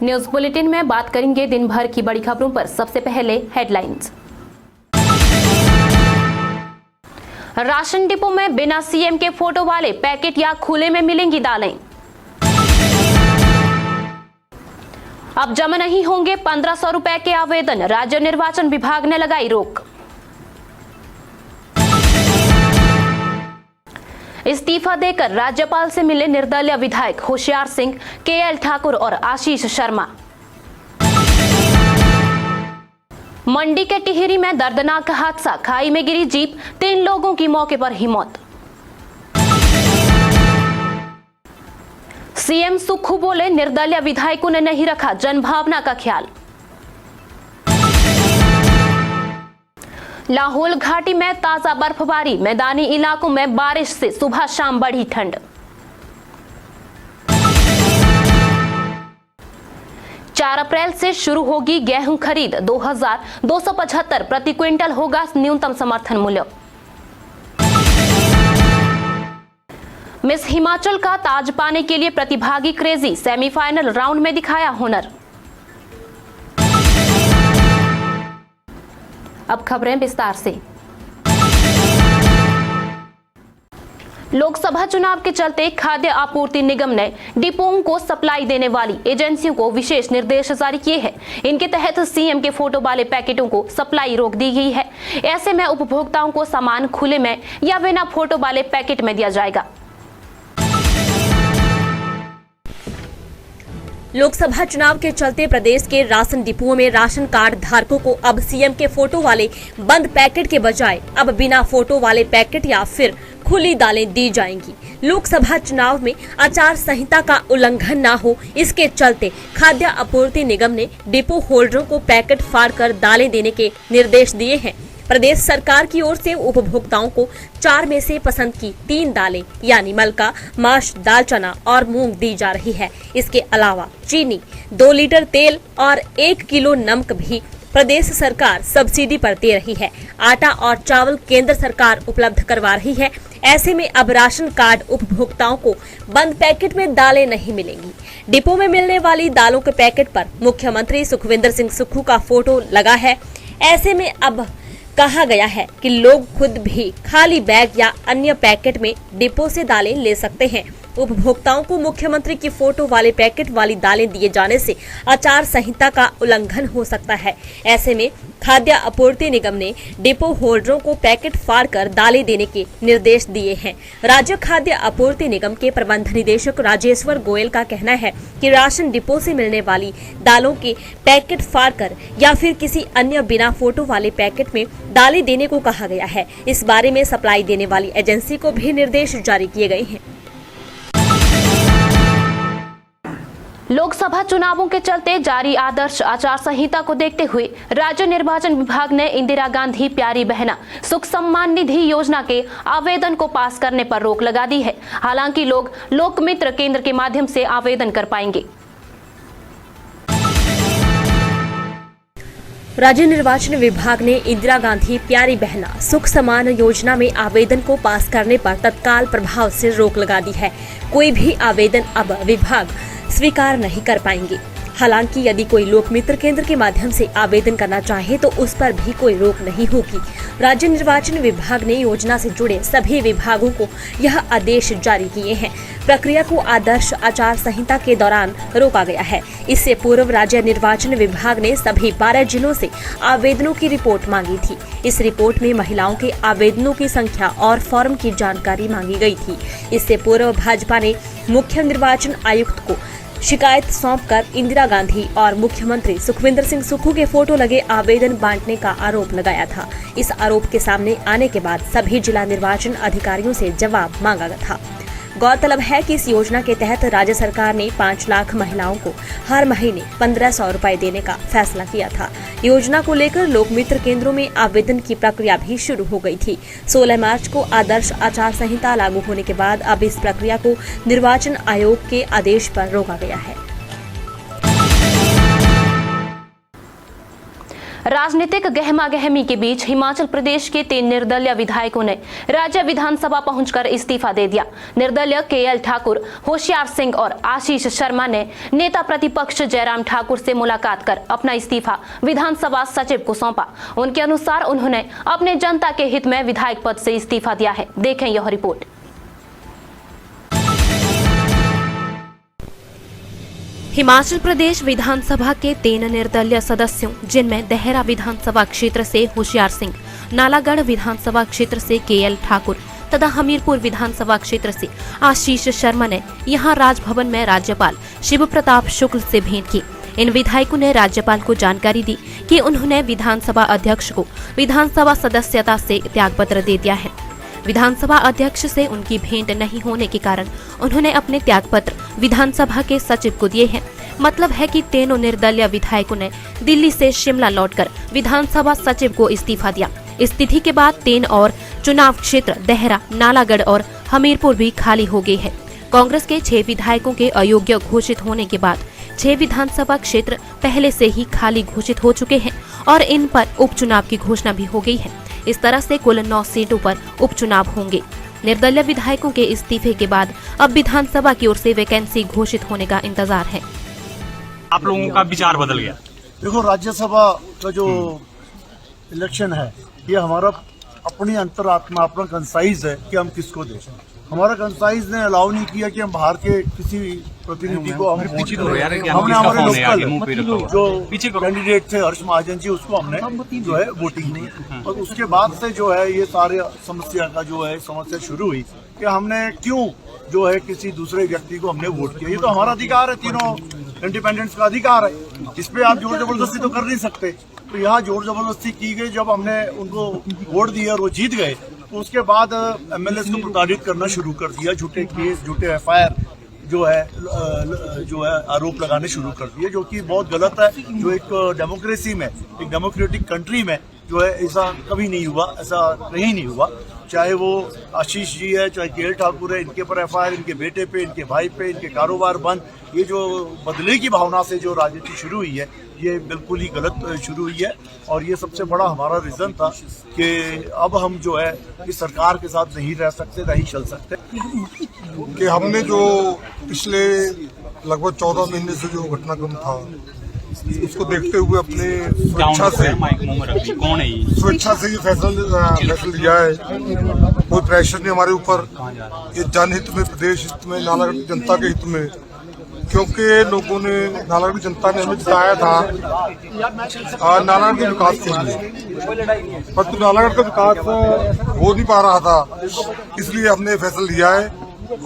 News bulletin में बात करेंगे दिन भर की बड़ी खबरों पर। सबसे पहले हेडलाइंस। राशन डिपो में बिना सीएम के फोटो वाले पैकेट या खुले में मिलेंगी दालें। अब जमा नहीं होंगे 1500 रुपए के आवेदन, राज्य निर्वाचन विभाग ने लगाई रोक। इस्तीफा देकर राज्यपाल से मिले निर्दलीय विधायक होशियार सिंह, केएल ठाकुर और आशीष शर्मा। मंडी के टिहरी में दर्दनाक हादसा, खाई में गिरी जीप, 3 लोगों की मौके पर ही मौत। सीएम सुक्खू बोले, निर्दलीय विधायकों ने नहीं रखा जनभावना का ख्याल। लाहौल घाटी में ताजा बर्फबारी, मैदानी इलाकों में बारिश से सुबह शाम बढ़ी ठंड। 4 अप्रैल से शुरू होगी गेहूं खरीद, 2275 प्रति क्विंटल होगा न्यूनतम समर्थन मूल्य। मिस हिमाचल का ताज पाने के लिए प्रतिभागी क्रेजी, सेमीफाइनल राउंड में दिखाया हुनर। अब खबरें विस्तार से। लोकसभा चुनाव के चलते खाद्य आपूर्ति निगम ने डिपोओं को सप्लाई देने वाली एजेंसियों को विशेष निर्देश जारी किए हैं। इनके तहत सीएम के फोटो वाले पैकेटों को सप्लाई रोक दी गई है। ऐसे में उपभोक्ताओं को सामान खुले में या बिना फोटो वाले पैकेट में दिया जाएगा। लोकसभा चुनाव के चलते प्रदेश के राशन डिपुओं में राशन कार्ड धारकों को अब सीएम के फोटो वाले बंद पैकेट के बजाय अब बिना फोटो वाले पैकेट या फिर खुली दालें दी जाएंगी। लोकसभा चुनाव में आचार संहिता का उल्लंघन न हो, इसके चलते खाद्य आपूर्ति निगम ने डिपो होल्डरों को पैकेट फाड़कर दालें देने के निर्देश दिए हैं। प्रदेश सरकार की ओर से उपभोक्ताओं को 4 में से पसंद की 3 दालें यानी मलका, माश, दाल चना और मूंग दी जा रही है। इसके अलावा चीनी, 2 लीटर तेल और 1 किलो नमक भी प्रदेश सरकार सब्सिडी पर दे रही है। आटा और चावल केंद्र सरकार उपलब्ध करवा रही है। ऐसे में अब राशन कार्ड उपभोक्ताओं को बंद पैकेट में दालें नहीं मिलेंगी। डिपो में मिलने वाली दालों के पैकेट पर मुख्यमंत्री सुखविंदर सिंह सुक्खू का फोटो लगा है। ऐसे में अब कहा गया है कि लोग खुद भी खाली बैग या अन्य पैकेट में डिपो से दालें ले सकते हैं। उपभोक्ताओं को मुख्यमंत्री की फोटो वाले पैकेट वाली दालें दिए जाने से आचार संहिता का उल्लंघन हो सकता है। ऐसे में खाद्य आपूर्ति निगम ने डिपो होल्डरों को पैकेट फाड़कर दालें देने के निर्देश दिए हैं। राज्य खाद्य आपूर्ति निगम के प्रबंध निदेशक राजेश्वर गोयल का कहना है कि राशन डिपो से मिलने वाली दालों के पैकेट फाड़कर या फिर किसी अन्य बिना फोटो वाले पैकेट में दालें देने को कहा गया है। इस बारे में सप्लाई देने वाली एजेंसी को भी निर्देश जारी किए गए हैं। लोकसभा चुनावों के चलते जारी आदर्श आचार संहिता को देखते हुए राज्य निर्वाचन विभाग ने इंदिरा गांधी प्यारी बहना सुख सम्मान निधि योजना के आवेदन को पास करने पर रोक लगा दी है। हालांकि लोग लोकमित्र केंद्र के माध्यम से आवेदन कर पाएंगे। राज्य निर्वाचन विभाग ने इंदिरा गांधी प्यारी बहना सुख सम्मान योजना में आवेदन को पास करने पर तत्काल प्रभाव से रोक लगा दी है। कोई भी आवेदन अब विभाग स्वीकार नहीं कर पाएंगे। हालांकि यदि कोई लोकमित्र केंद्र के माध्यम से आवेदन करना चाहे तो उस पर भी कोई रोक नहीं होगी। राज्य निर्वाचन विभाग ने योजना से जुड़े सभी विभागों को यह आदेश जारी किए हैं। प्रक्रिया को आदर्श आचार संहिता के दौरान रोका गया है। इससे पूर्व राज्य निर्वाचन विभाग ने सभी 12 जिलों से आवेदनों की रिपोर्ट मांगी थी। इस रिपोर्ट में महिलाओं के आवेदनों की संख्या और फॉर्म की जानकारी मांगी गई थी। इससे पूर्व भाजपा ने मुख्य निर्वाचन आयुक्त को शिकायत सौंपकर इंदिरा गांधी और मुख्यमंत्री सुखविंदर सिंह सुक्खू के फोटो लगे आवेदन बांटने का आरोप लगाया था। इस आरोप के सामने आने के बाद सभी जिला निर्वाचन अधिकारियों से जवाब मांगा गया था। गौरतलब है कि इस योजना के तहत राज्य सरकार ने 5 लाख महिलाओं को हर महीने 1500 रुपए देने का फैसला किया था। योजना को लेकर लोकमित्र केंद्रों में आवेदन की प्रक्रिया भी शुरू हो गई थी। 16 मार्च को आदर्श आचार संहिता लागू होने के बाद अब इस प्रक्रिया को निर्वाचन आयोग के आदेश पर रोका गया है। राजनीतिक गहमागहमी के बीच हिमाचल प्रदेश के 3 निर्दलीय विधायकों ने राज्य विधानसभा पहुंचकर इस्तीफा दे दिया। निर्दलीय केएल ठाकुर, होशियार सिंह और आशीष शर्मा ने नेता प्रतिपक्ष जयराम ठाकुर से मुलाकात कर अपना इस्तीफा विधानसभा सचिव को सौंपा। उनके अनुसार उन्होंने अपने जनता के हित में विधायक पद से इस्तीफा दिया है। देखें यह रिपोर्ट। हिमाचल प्रदेश विधानसभा के 3 निर्दलीय सदस्यों, जिनमें देहरा विधानसभा क्षेत्र से होशियार सिंह, नालागढ़ विधानसभा क्षेत्र से केएल ठाकुर तथा हमीरपुर विधानसभा क्षेत्र से आशीष शर्मा ने यहां राजभवन में राज्यपाल शिव प्रताप शुक्ल से भेंट की। इन विधायकों ने राज्यपाल को जानकारी दी कि उन्होंने विधानसभा अध्यक्ष को विधानसभा सदस्यता से त्यागपत्र दे दिया है। विधानसभा अध्यक्ष से उनकी भेंट नहीं होने के कारण उन्होंने अपने त्यागपत्र विधानसभा के सचिव को दिए हैं। मतलब है कि 3 निर्दलीय विधायकों ने दिल्ली से शिमला लौटकर विधानसभा सचिव को इस्तीफा दिया। स्थिति के बाद 3 और चुनाव क्षेत्र देहरा, नालागढ़ और हमीरपुर भी खाली हो गए हैं। कांग्रेस के 6 विधायकों के अयोग्य घोषित होने के बाद 6 विधानसभा क्षेत्र पहले से ही खाली घोषित हो चुके हैं और इन पर उपचुनाव की घोषणा भी हो गई है। इस तरह से कुल 9 सीटों पर उपचुनाव होंगे। निर्दलीय विधायकों के इस्तीफे के बाद अब विधानसभा की ओर से वैकेंसी घोषित होने का इंतजार है। आप लोगों का विचार बदल गया। देखो, राज्यसभा का जो इलेक्शन है ये हमारा अपनी अंतरात्मा, अपना कंसाइज है कि हम किसको दें। हमारा कंसाइज ने अलाउ नहीं किया कि हम बाहर के किसी प्रतिनिधि को हम पीछे तो यार, हमने हमारे लोकल जो पीछे कैंडिडेट थे हर्ष महाजन जी, उसको हमने जो है वोटिंग दी और उसके बाद से जो है ये सारे समस्या शुरू हुई कि हमने क्यों जो है किसी दूसरे व्यक्ति को हमने वोट किया। ये तो हमारा अधिकार है, तीनों इंडिपेंडेंट्स का अधिकार है, इस पे आप जोर जबरदस्ती तो कर नहीं सकते। तो यहाँ जोर जबरदस्ती की गई। जब हमने उनको वोट दिया और वो जीत गए तो उसके बाद एमएलएस को प्रताड़ित करना शुरू कर दिया। झूठे केस, झूठे एफआईआर जो है आरोप लगाने शुरू कर दिए, जो कि बहुत गलत है। जो एक डेमोक्रेसी में, एक डेमोक्रेटिक कंट्री में जो है ऐसा कभी नहीं हुआ, ऐसा कहीं नहीं हुआ। चाहे वो आशीष जी है, चाहे केएल ठाकुर है, इनके पर एफआईआर, इनके बेटे पे, इनके भाई पे, इनके कारोबार बंद। ये जो बदले की भावना से जो राजनीति शुरू हुई है ये बिल्कुल ही गलत शुरू हुई है और ये सबसे बड़ा हमारा रीजन था कि अब हम जो है इस सरकार के साथ नहीं रह सकते, नहीं चल सकते। कि हमने जो पिछले लगभग 14 महीने से जो घटनाक्रम था उसको देखते हुए अपने स्वेच्छा से ये फैसला लिया है। कोई प्रेशर नहीं हमारे ऊपर। ये जनहित में, प्रदेश हित में, नालागढ़ की जनता के हित में, क्योंकि लोगों ने, नालागढ़ की जनता ने हमें जिताया था नालागढ़ के विकास के लिए, परंतु नालागढ़ का विकास हो नहीं पा रहा था, इसलिए हमने फैसला लिया है।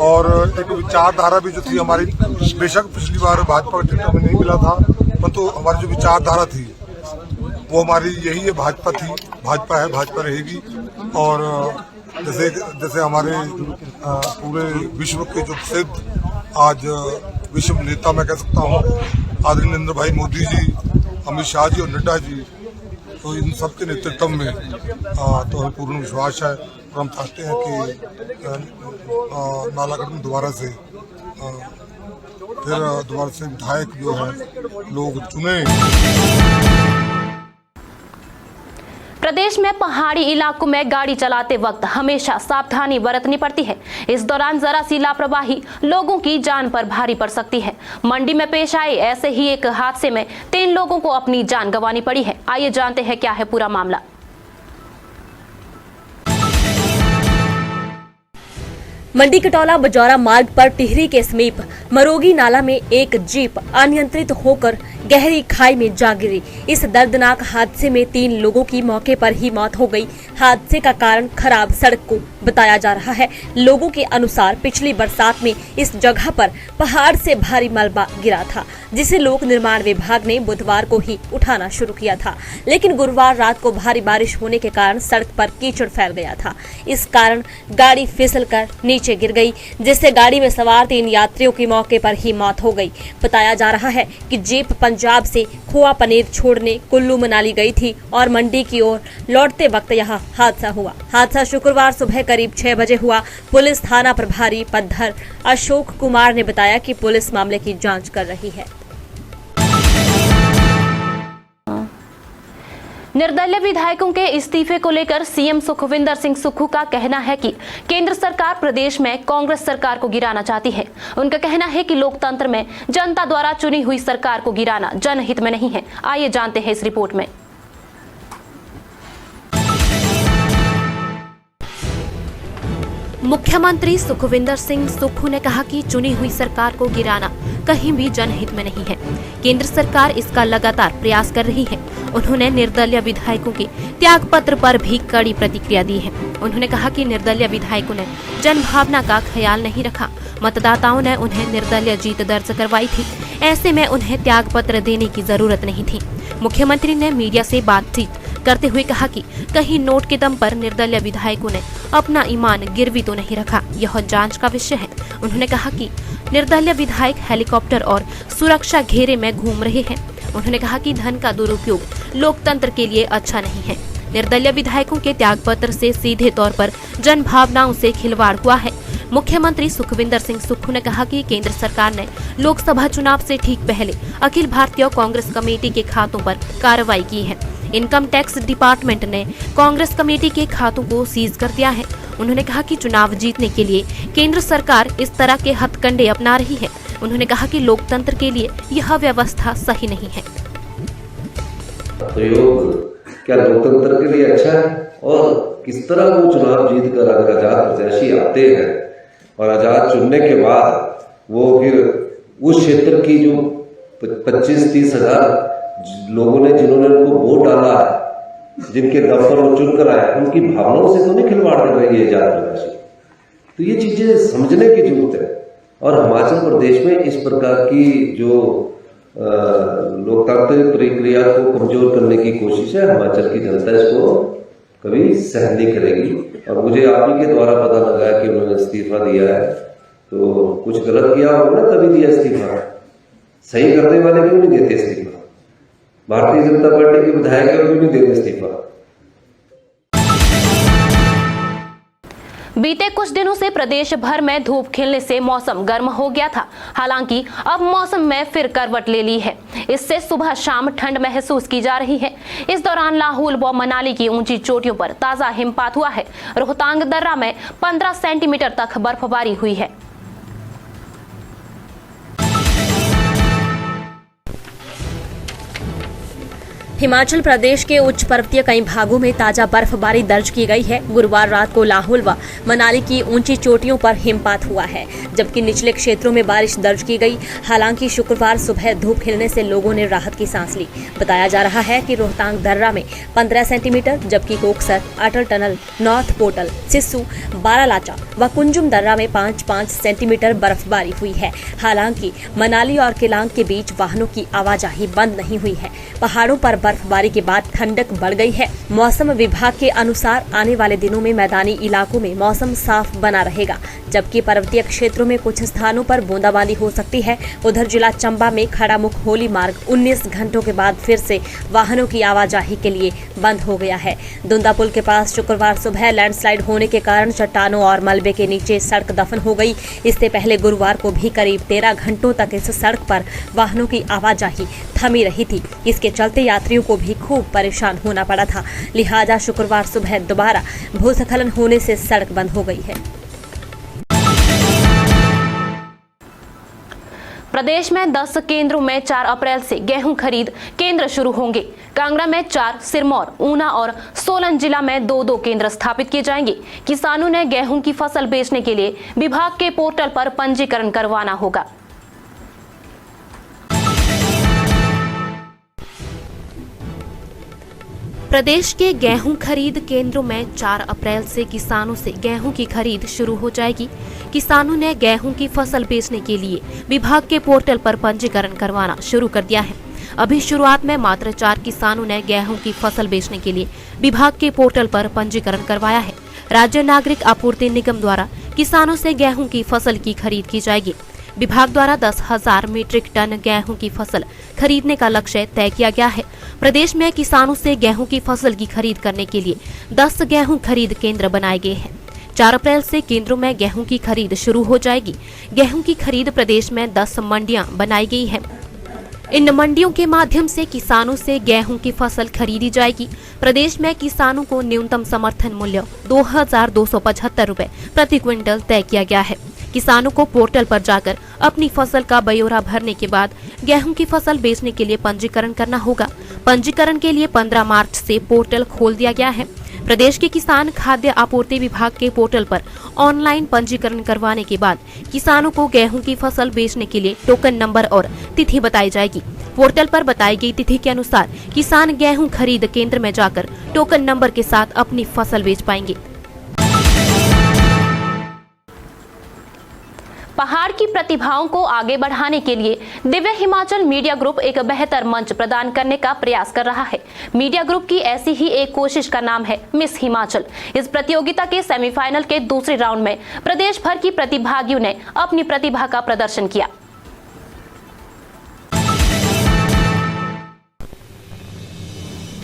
और एक विचारधारा भी जो थी हमारी, बेशक पिछली बार भाजपा टिकट हमें नहीं मिला था, परंतु हमारी जो विचारधारा थी वो हमारी यही है, भाजपा थी, भाजपा है, भाजपा रहेगी। और जैसे हमारे पूरे विश्व के जो प्रसिद्ध आज विश्व नेता मैं कह सकता हूँ आदरणीय नरेंद्र भाई मोदी जी, अमित शाह जी और नड्डा जी, तो इन सब के नेतृत्व में तो हमें पूर्ण विश्वास है और हम चाहते हैं कि नालागढ़ में दोबारा से विधायक जो है लोग चुने। प्रदेश में पहाड़ी इलाकों में गाड़ी चलाते वक्त हमेशा सावधानी बरतनी पड़ती है। इस दौरान जरा सी लापरवाही लोगों की जान पर भारी पड़ सकती है। मंडी में पेश आए ऐसे ही एक हादसे में 3 लोगों को अपनी जान गंवानी पड़ी है। आइए जानते हैं क्या है पूरा मामला। मंडी कटौला बजौरा मार्ग पर टिहरी के समीप मरोगी नाला में एक जीप अनियंत्रित होकर गहरी खाई में जा गिरी। इस दर्दनाक हादसे में 3 लोगों की मौके पर ही मौत हो गई। हादसे का कारण खराब सड़क को बताया जा रहा है। लोगों के अनुसार पिछली बरसात में इस जगह पर पहाड़ से भारी मलबा गिरा था, जिसे लोक निर्माण विभाग ने बुधवार को ही उठाना शुरू किया था, लेकिन गुरुवार रात को भारी बारिश होने के कारण सड़क पर कीचड़ फैल गया था। इस कारण गाड़ी फिसलकर नीचे गिर गई, जिससे गाड़ी में सवार 3 यात्रियों की मौके पर ही मौत हो गई। बताया जा रहा है कि जीप पंजाब से खोआ पनीर छोड़ने कुल्लू मनाली गई थी और मंडी की ओर लौटते वक्त यह हादसा हुआ। हादसा शुक्रवार सुबह करीब 6 बजे हुआ। पुलिस थाना प्रभारी पद्धर अशोक कुमार ने बताया कि पुलिस मामले की जांच कर रही है। निर्दलीय विधायकों के इस्तीफे को लेकर सीएम सुखविंदर सिंह सुक्खू का कहना है कि केंद्र सरकार प्रदेश में कांग्रेस सरकार को गिराना चाहती है। उनका कहना है कि लोकतंत्र में जनता द्वारा चुनी हुई सरकार को गिराना जनहित में नहीं है। आइए जानते हैं इस रिपोर्ट में। मुख्यमंत्री सुखविंदर सिंह सुक्खू ने कहा कि चुनी हुई सरकार को गिराना कहीं भी जनहित में नहीं है। केंद्र सरकार इसका लगातार प्रयास कर रही है। उन्होंने निर्दलीय विधायकों के त्यागपत्र पर भी कड़ी प्रतिक्रिया दी है। उन्होंने कहा कि निर्दलीय विधायकों ने जनभावना का ख्याल नहीं रखा। मतदाताओं ने उन्हें निर्दलीय जीत दर्ज करवाई थी। ऐसे में उन्हें त्यागपत्र देने की जरूरत नहीं थी। मुख्यमंत्री ने मीडिया से बातचीत करते हुए कहा कि कहीं नोट के दम पर निर्दलीय विधायकों ने अपना ईमान गिरवी तो नहीं रखा, यह जांच का विषय है। उन्होंने कहा कि निर्दलीय विधायक हेलीकॉप्टर और सुरक्षा घेरे में घूम रहे हैं। उन्होंने कहा कि धन का दुरुपयोग लोकतंत्र के लिए अच्छा नहीं है। निर्दलीय विधायकों के त्यागपत्र से सीधे तौर पर जन भावनाओं से खिलवाड़ हुआ है। मुख्यमंत्री सुखविंदर सिंह सुक्खू ने कहा कि केंद्र सरकार ने लोकसभा चुनाव से ठीक पहले अखिल भारतीय कांग्रेस कमेटी के खातों पर कार्रवाई की है। इनकम टैक्स डिपार्टमेंट ने कांग्रेस कमेटी के खातों को सीज कर दिया है। उन्होंने कहा कि चुनाव जीतने के लिए केंद्र सरकार इस तरह के हथकंडे अपना रही है। उन्होंने कहा कि लोकतंत्र के लिए यह व्यवस्था सही नहीं है। प्रयोग क्या लोकतंत्र के लिए अच्छा है? और किस तरह वो चुनाव जीत कर अगर आजाद प्रत्याशी आते हैं और आजाद चुनने के बाद वो फिर उस क्षेत्र की जो 25-30 हजार लोगों ने जिन्होंने उनको वोट डाला है, जिनके दम पर वो चुन कर आए, उनकी भावनाओं से तो नहीं खिलवाड़ कर रही है आजाद प्रत्याशी। तो ये चीजें समझने की जरूरत है। और हिमाचल प्रदेश में इस प्रकार की जो लोकतांत्रिक प्रक्रिया को कमजोर करने की कोशिश है, हिमाचल की जनता इसको कभी सहन नहीं करेगी। और मुझे आप ही के द्वारा पता लगा कि उन्होंने इस्तीफा दिया है, तो कुछ गलत किया होगा ना, तभी दिया इस्तीफा। सही करने वाले क्यों नहीं देते इस्तीफा? भारतीय जनता पार्टी के विधायक क्यों नहीं देते इस्तीफा? बीते कुछ दिनों से प्रदेश भर में धूप खिलने से मौसम गर्म हो गया था। हालांकि अब मौसम में फिर करवट ले ली है। इससे सुबह शाम ठंड महसूस की जा रही है। इस दौरान लाहौल व मनाली की ऊंची चोटियों पर ताजा हिमपात हुआ है। रोहतांग दर्रा में 15 सेंटीमीटर तक बर्फबारी हुई है। हिमाचल प्रदेश के उच्च पर्वतीय कई भागों में ताजा बर्फबारी दर्ज की गई है। गुरुवार रात को लाहौल व मनाली की ऊंची चोटियों पर हिमपात हुआ है, जबकि निचले क्षेत्रों में बारिश दर्ज की गई। हालांकि शुक्रवार सुबह धूप खिलने से लोगों ने राहत की सांस ली। बताया जा रहा है कि रोहतांग दर्रा में 15 सेंटीमीटर, जबकि Koksar, Atal tunnel, north portal, Sissu, Baralacha व कुंजुम दर्रा में 5-5 सेंटीमीटर बर्फबारी हुई है। हालांकि मनाली और केलांग के बीच वाहनों की आवाजाही बंद नहीं हुई है। पहाड़ों पर बर्फबारी के बाद ठंडक बढ़ गई है। मौसम विभाग के अनुसार आने वाले दिनों में मैदानी इलाकों में मौसम साफ बना रहेगा, जबकि पर्वतीय क्षेत्रों में कुछ स्थानों पर बूंदाबांदी हो सकती है। उधर जिला चंबा में खड़ामुख होली मार्ग 19 घंटों के बाद फिर से वाहनों की आवाजाही के लिए बंद हो गया है। दुंदा पुल के पास शुक्रवार सुबह लैंडस्लाइड होने के कारण चट्टानों और मलबे के नीचे सड़क दफन हो गई। इससे पहले गुरुवार को भी करीब 13 घंटों तक इस सड़क पर वाहनों की आवाजाही थमी रही थी। इसके चलते यात्रियों को भी खूब परेशान होना पड़ा था। लिहाजा शुक्रवार सुबह दोबारा भूस्खलन होने से सड़क बंद हो गई है। प्रदेश में 10 केंद्रों में 4 अप्रैल से गेहूं खरीद केंद्र शुरू होंगे। कांगड़ा में 4, सिरमौर, ऊना और सोलन जिला में 2-2 केंद्र स्थापित किए जाएंगे। किसानों ने गेहूं की फसल बेचने के लिए विभाग के पोर्टल पर पंजीकरण करवाना होगा। प्रदेश के गेहूं खरीद केंद्रों में 4 अप्रैल से किसानों से गेहूं की खरीद शुरू हो जाएगी। किसानों ने गेहूं की फसल बेचने के लिए विभाग के पोर्टल पर पंजीकरण करवाना शुरू कर दिया है। अभी शुरुआत में मात्र 4 किसानों ने गेहूं की फसल बेचने के लिए विभाग के पोर्टल पर पंजीकरण करवाया है। राज्य नागरिक आपूर्ति निगम द्वारा किसानों से गेहूं की फसल की खरीद की जाएगी। विभाग द्वारा 10,000 मीट्रिक टन गेहूं की फसल खरीदने का लक्ष्य तय किया गया है। प्रदेश में किसानों से गेहूं की फसल की खरीद करने के लिए 10 गेहूं खरीद केंद्र बनाए गए हैं। 4 अप्रैल से केंद्रों में गेहूं की खरीद शुरू हो जाएगी। गेहूं की खरीद प्रदेश में 10 मंडियां बनाई गई है। इन मंडियों के माध्यम से किसानों से गेहूं की फसल खरीदी जाएगी। प्रदेश में किसानों को न्यूनतम समर्थन मूल्य 2275 रुपए प्रति क्विंटल तय किया गया है। किसानों को पोर्टल पर जाकर अपनी फसल का ब्यौरा भरने के बाद गेहूं की फसल बेचने के लिए पंजीकरण करना होगा। पंजीकरण के लिए 15 मार्च से पोर्टल खोल दिया गया है। प्रदेश के किसान खाद्य आपूर्ति विभाग के पोर्टल पर ऑनलाइन पंजीकरण करवाने के बाद किसानों को गेहूं की फसल बेचने के लिए टोकन नंबर और तिथि बताई जाएगी। पोर्टल पर बताई गई तिथि के अनुसार किसान गेहूं खरीद केंद्र में जाकर टोकन नंबर के साथ अपनी फसल बेच पाएंगे। पहाड़ की प्रतिभाओं को आगे बढ़ाने के लिए दिव्य हिमाचल मीडिया ग्रुप एक बेहतर मंच प्रदान करने का प्रयास कर रहा है। मीडिया ग्रुप की ऐसी ही एक कोशिश का नाम है मिस हिमाचल। इस प्रतियोगिता के सेमीफाइनल के दूसरे राउंड में प्रदेश भर की प्रतिभागियों ने अपनी प्रतिभा का प्रदर्शन किया।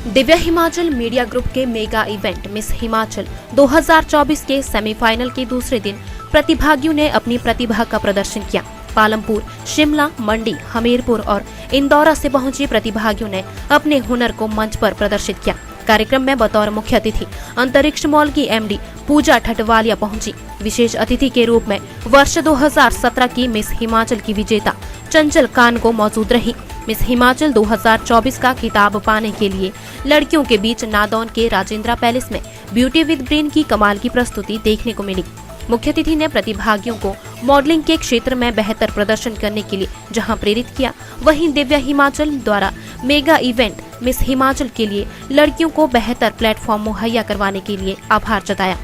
दिव्य हिमाचल मीडिया ग्रुप के मेगा इवेंट मिस हिमाचल 2024 के सेमीफाइनल के दूसरे दिन प्रतिभागियों ने अपनी प्रतिभा का प्रदर्शन किया। पालमपुर, शिमला, मंडी, हमीरपुर और इंदौर से पहुंचे प्रतिभागियों ने अपने हुनर को मंच पर प्रदर्शित किया। कार्यक्रम में बतौर मुख्य अतिथि अंतरिक्ष मॉल की एमडी पूजा ठटवालिया पहुंची। विशेष अतिथि के रूप में वर्ष 2017 की मिस हिमाचल की विजेता चंचल कान मौजूद रही। मिस हिमाचल 2024 का खिताब पाने के लिए लड़कियों के बीच नादौन के राजेंद्रा पैलेस में ब्यूटी विद ब्रेन की कमाल की प्रस्तुति देखने को मिली। मुख्य अतिथि ने प्रतिभागियों को मॉडलिंग के क्षेत्र में बेहतर प्रदर्शन करने के लिए जहां प्रेरित किया, वहीं दिव्य हिमाचल द्वारा मेगा इवेंट मिस हिमाचल के लिए लड़कियों को बेहतर प्लेटफॉर्म मुहैया करवाने के लिए आभार जताया।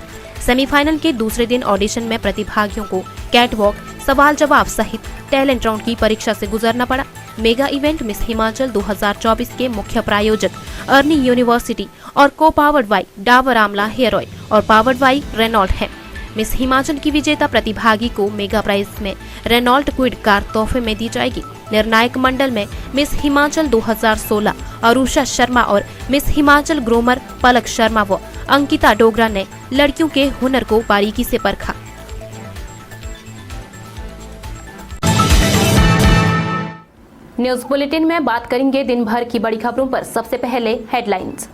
सेमीफाइनल के दूसरे दिन ऑडिशन में प्रतिभागियों को कैटवॉक, सवाल जवाब सहित टैलेंट राउंड की परीक्षा से गुजरना पड़ा। मेगा इवेंट मिस हिमाचल 2024 के मुख्य प्रायोजक अर्नी यूनिवर्सिटी और को powered by Dabur amla hair oil और पावर्ड बाई रेनॉल्ट है। मिस हिमाचल की विजेता प्रतिभागी को मेगा प्राइज में रेनॉल्ट क्विड कार तोहफे में दी जाएगी। निर्णायक मंडल में मिस हिमाचल 2016 अरुषा शर्मा और मिस हिमाचल ग्रोमर पलक शर्मा व अंकिता डोगरा ने लड़कियों के हुनर को बारीकी से परखा। न्यूज बुलेटिन में बात करेंगे दिन भर की बड़ी खबरों पर। सबसे पहले हेडलाइंस।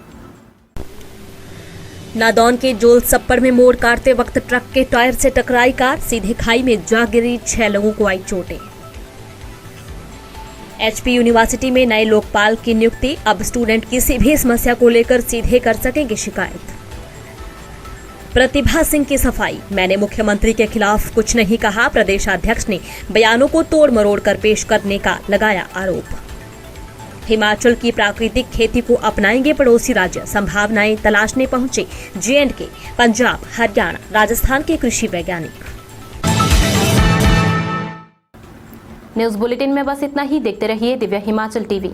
नादौन के जोल सप्पड़ में मोड़ काटते वक्त ट्रक के टायर से टकराई कार, सीधे खाई में जा गिरी, 6 लोगों को आई चोटें। एचपी यूनिवर्सिटी में नए लोकपाल की नियुक्ति, अब स्टूडेंट किसी भी समस्या को लेकर सीधे कर सकेंगे शिकायत। प्रतिभा सिंह की सफाई, मैंने मुख्यमंत्री के खिलाफ कुछ नहीं कहा, प्रदेशाध्यक्ष ने बयानों को तोड़ मरोड़ कर पेश करने का लगाया आरोप। हिमाचल की प्राकृतिक खेती को अपनाएंगे पड़ोसी राज्य, संभावनाएं तलाशने पहुंचे J&K, पंजाब, हरियाणा, राजस्थान के कृषि वैज्ञानिक। न्यूज बुलेटिन में बस इतना ही। देखते रहिए दिव्य हिमाचल टीवी।